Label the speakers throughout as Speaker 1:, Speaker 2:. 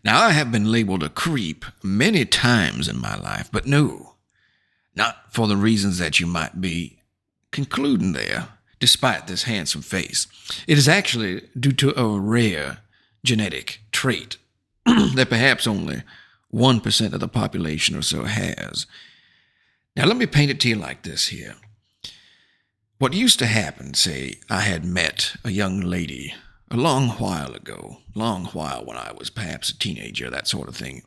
Speaker 1: Now, I have been labeled a creep many times in my life, but no, not for the reasons that you might be concluding there, despite this handsome face. It is actually due to a rare genetic trait that perhaps only 1% of the population or so has. Now, let me paint it to you like this here. What used to happen, say, I had met a young lady a long while ago, long while when I was perhaps a teenager, that sort of thing.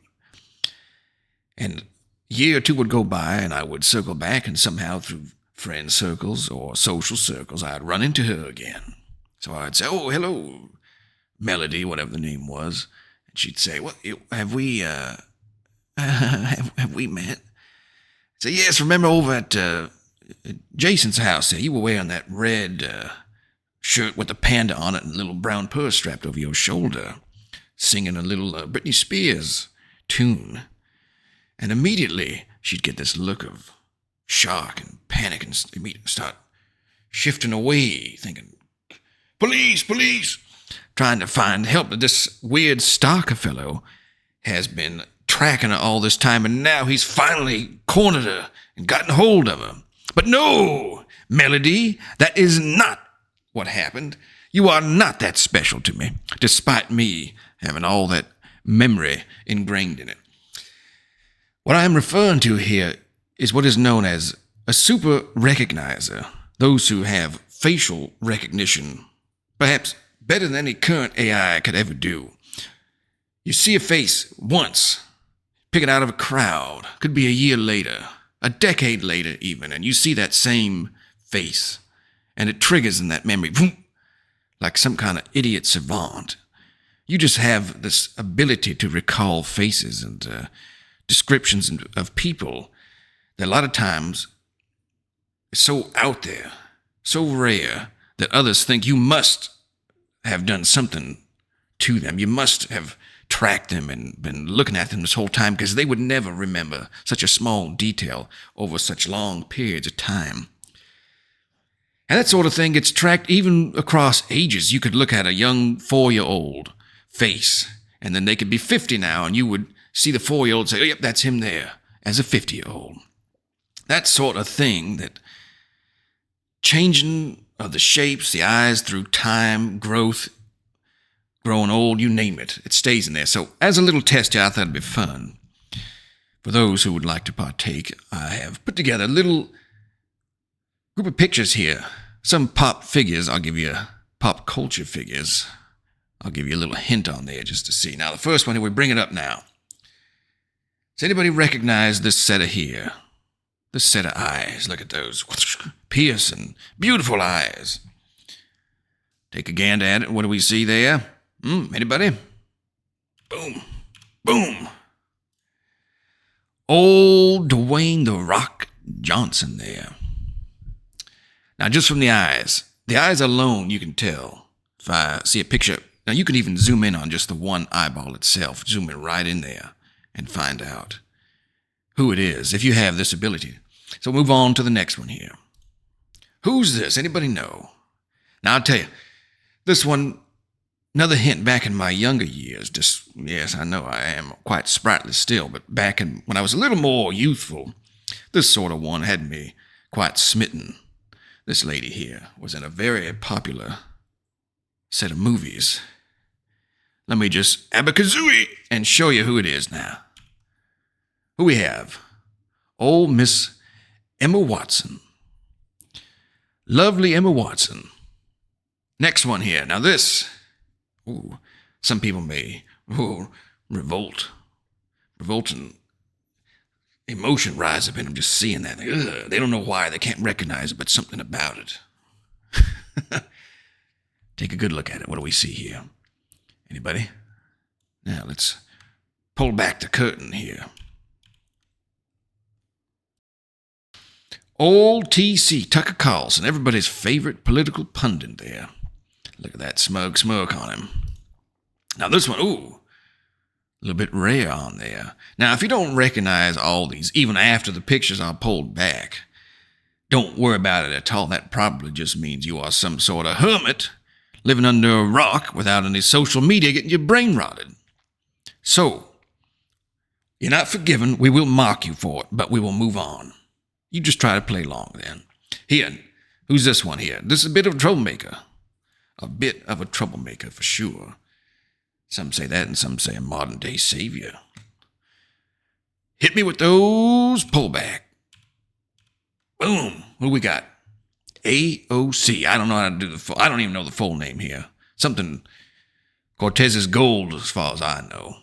Speaker 1: And a year or two would go by, and I would circle back, and somehow through friend circles or social circles, I'd run into her again. So I'd say, "Oh, hello, Melody," whatever the name was. And she'd say, "What, have we met?" I'd say, "Yes, remember over at Jason's house there, you were wearing that red shirt with the panda on it and a little brown purse strapped over your shoulder, singing a little Britney Spears tune." And immediately she'd get this look of shock and panic and start shifting away, thinking, "Police, police," trying to find help. But this weird stalker fellow has been tracking her all this time, and now he's finally cornered her and gotten hold of her. But no, Melody, that is not what happened. You are not that special to me, despite me having all that memory ingrained in it. What I am referring to here is what is known as a super recognizer, those who have facial recognition, perhaps better than any current AI could ever do. You see a face once, pick it out of a crowd, could be a year later, a decade later even, and you see that same face, and it triggers in that memory, like some kind of idiot savant. You just have this ability to recall faces and descriptions of people that a lot of times is so out there, so rare, that others think you must have done something to them. You must have tracked them and been looking at them this whole time, because they would never remember such a small detail over such long periods of time. And that sort of thing gets tracked even across ages. You could look at a young 4-year-old face, and then they could be 50 now, and you would see the 4-year-old say, "Oh, yep, that's him there," as a 50-year-old. That sort of thing, that changing of the shapes, the eyes through time, growth, growing old, you name it, it stays in there. So as a little test here, I thought it'd be fun. For those who would like to partake, I have put together a little group of pictures here. Some pop figures, I'll give you pop culture figures. I'll give you a little hint on there just to see. Now, the first one here, we bring it up now. Does anybody recognize this set of here? This set of eyes. Look at those piercing, beautiful eyes. Take a gander at it. What do we see there? Anybody? Boom. Boom. Old Dwayne "The Rock" Johnson there. Now, just from the eyes alone, you can tell. If I see a picture, now you can even zoom in on just the one eyeball itself, zoom it right in there and find out who it is, if you have this ability. So move on to the next one here. Who's this? Anybody know? Now, I'll tell you, this one, another hint, back in my younger years, yes, I know I am quite sprightly still, but back when I was a little more youthful, this sort of one had me quite smitten. This lady here was in a very popular set of movies. Let me just abacazooey and show you who it is now. Who we have? Old Miss Emma Watson. Lovely Emma Watson. Next one here. Now this, some people may revolting emotion rise up in them just seeing that. They don't know why, they can't recognize it, but something about it. Take a good look at it. What do we see here? Anybody? Now let's pull back the curtain here. Old T.C. Tucker Carlson, everybody's favorite political pundit there. Look at that smug smirk on him. Now this one, a little bit rare on there. Now, if you don't recognize all these, even after the pictures are pulled back, don't worry about it at all. That probably just means you are some sort of hermit living under a rock without any social media getting your brain rotted. So, you're not forgiven. We will mock you for it, but we will move on. You just try to play along then. Here, who's this one here? This is a bit of a troublemaker. A bit of a troublemaker for sure. Some say that and some say a modern day savior. Hit me with those pullback. Boom. What do we got? AOC. I don't know how to do the full. I don't even know the full name here. Something Cortez's gold as far as I know.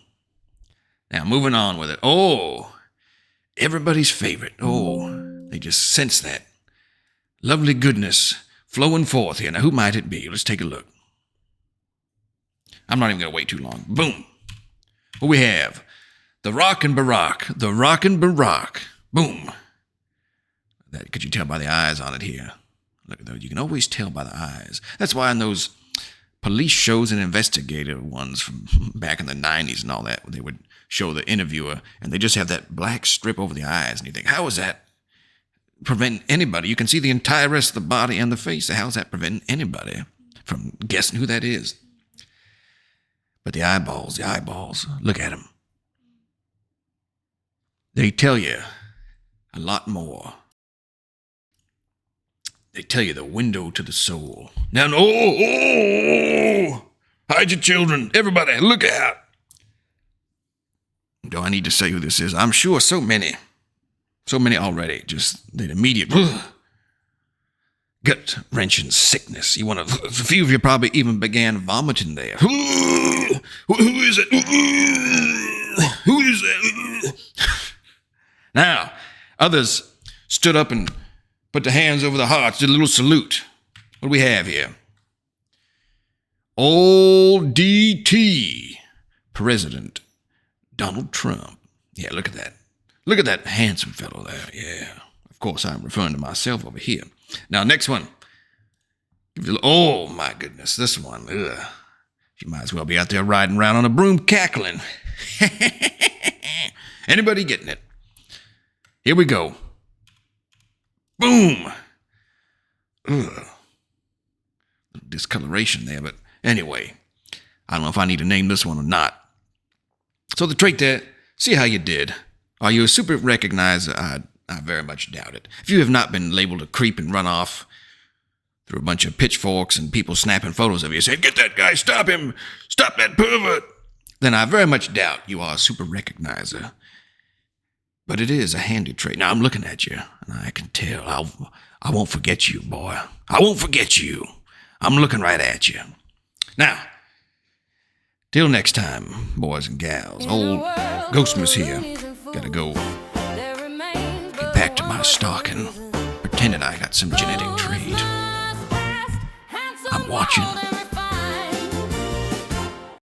Speaker 1: Now moving on with it. Oh, everybody's favorite. Oh, they just sense that lovely goodness flowing forth here. Now who might it be? Let's take a look. I'm not even going to wait too long. Boom. What we have? The Rockin' Barack. The Rockin' Barack. Boom. That could you tell by the eyes on it here? Look at those. You can always tell by the eyes. That's why in those police shows and investigative ones from back in the 90s and all that, they would show the interviewer and they just have that black strip over the eyes. And you think, how is that preventing anybody? You can see the entire rest of the body and the face. How is that preventing anybody from guessing who that is? But the eyeballs, look at them. They tell you a lot more. They tell you the window to the soul. Now, hide your children. Everybody, look out. Do I need to say who this is? I'm sure so many already. Just the immediate gut-wrenching sickness. A few of you probably even began vomiting there. Who is it? Who is it? Now, others stood up and put their hands over their hearts, did a little salute. What do we have here? Old DT, President Donald Trump. Yeah, look at that. Look at that handsome fellow there. Yeah. Of course, I'm referring to myself over here. Now, next one. Oh, my goodness. This one. Ugh. You might as well be out there riding around on a broom cackling. Anybody getting it? Here we go. Boom. Ugh. Discoloration there, but anyway. I don't know if I need to name this one or not. So the trait there, see how you did. Are you a super recognizer? I very much doubt it. If you have not been labeled a creep and run off through a bunch of pitchforks and people snapping photos of you saying, get that guy, stop him, stop that pervert, then I very much doubt you are a super recognizer. But it is a handy trait. Now I'm looking at you, and I can tell. I won't forget you, boy. I won't forget you. I'm looking right at you. Now, till next time, boys and gals, old Ghostmas here. Gotta go get back to my stocking, pretending I got some genetic trait. I'm watching.